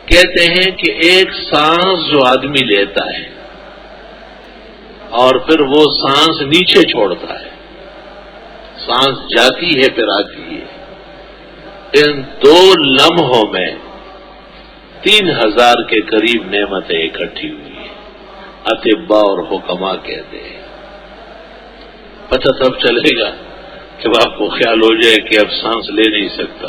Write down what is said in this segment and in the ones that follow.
کہتے ہیں کہ ایک سانس جو آدمی لیتا ہے اور پھر وہ سانس نیچے چھوڑتا ہے، سانس جاتی ہے پھر آتی ہے، ان 2 لمحوں میں 3000 کے قریب نعمتیں اکٹھی ہوئی ہیں۔ اطباء اور حکماء کہتے ہیں پتہ تب چلے گا جب آپ کو خیال ہو جائے کہ اب سانس لے نہیں سکتا،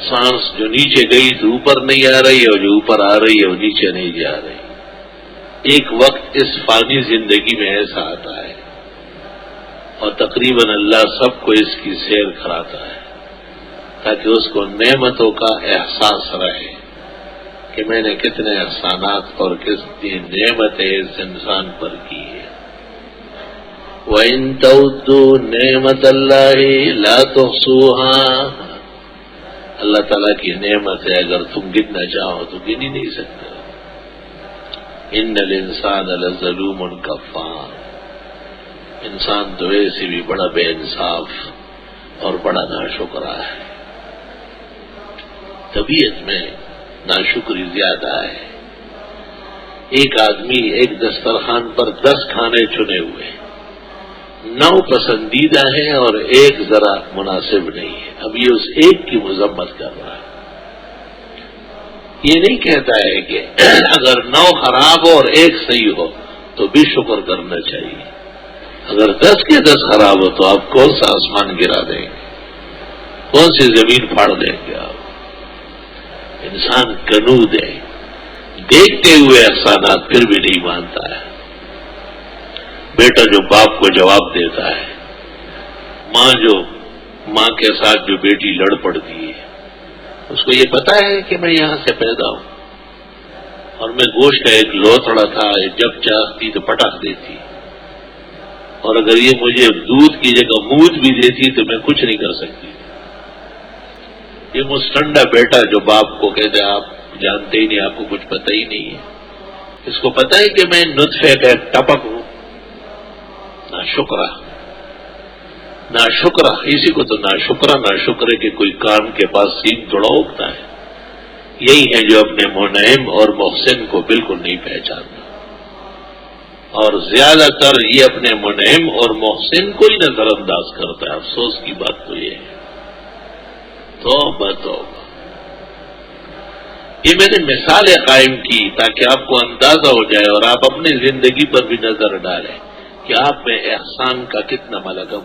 سانس جو نیچے گئی تو اوپر نہیں آ رہی اور جو اوپر آ رہی ہے وہ نیچے نہیں جا رہی۔ ایک وقت اس فانی زندگی میں ایسا آتا ہے اور تقریباً اللہ سب کو اس کی سیر کراتا ہے تاکہ اس کو نعمتوں کا احساس رہے کہ میں نے کتنے احسانات اور کتنی نعمتیں اس انسان پر کی ہیں۔ وَإِن تَعُدُّوا نِعْمَتَ اللَّهِ لَا تُحْصُوهَا، اللہ تعالیٰ کی نعمت ہے، اگر تم گننا چاہو تو گن ہی نہیں سکتے۔ ان الانسان لظلوم کفار، انسان تو ایسے بھی بڑا بے انصاف اور بڑا ناشکرا ہے، طبیعت میں ناشکری زیادہ ہے۔ ایک آدمی ایک دسترخوان پر 10 کھانے چنے ہوئے، 9 پسندیدہ ہیں اور ایک ذرا مناسب نہیں ہے، اب یہ اس ایک کی مذمت کر رہا ہے۔ یہ نہیں کہتا ہے کہ اگر 9 خراب ہو اور ایک صحیح ہو تو بھی شکر کرنا چاہیے، اگر 10 کے 10 خراب ہو تو آپ کون سا آسمان گرا دیں گے، کون سی زمین پھاڑ دیں گے آپ؟ انسان کنود ہے، دیکھتے ہوئے احسانات پھر بھی نہیں مانتا ہے۔ بیٹا جو باپ کو جواب دیتا ہے، ماں کے ساتھ جو بیٹی لڑ پڑتی ہے، اس کو یہ پتا ہے کہ میں یہاں سے پیدا ہوں اور میں گوشت کا ایک لوتھڑا تھا، جب چاہتی تو پٹخ دیتی، اور اگر یہ مجھے دودھ کی جگہ مونج بھی دیتی تو میں کچھ نہیں کر سکتی۔ یہ مستنڈا بیٹا جو باپ کو کہتے ہیں آپ جانتے ہی نہیں، آپ کو کچھ پتہ ہی نہیں ہے، اس کو پتہ ہے کہ میں نطفے کا ایک ٹپک ہوں۔ ناشکرا اسی کو تو ناشکرے کہ کوئی کان کے پاس سینگ تھوڑا اگتا ہے۔ یہی ہے جو اپنے منعم اور محسن کو بالکل نہیں پہچانتا، اور زیادہ تر یہ اپنے منعم اور محسن کو ہی نظر انداز کرتا ہے۔ افسوس کی بات تو یہ ہے، توبہ توبہ۔ یہ میں نے مثالیں قائم کی تاکہ آپ کو اندازہ ہو جائے اور آپ اپنی زندگی پر بھی نظر ڈالیں کہ آپ میں احسان کا کتنا ملغم ہو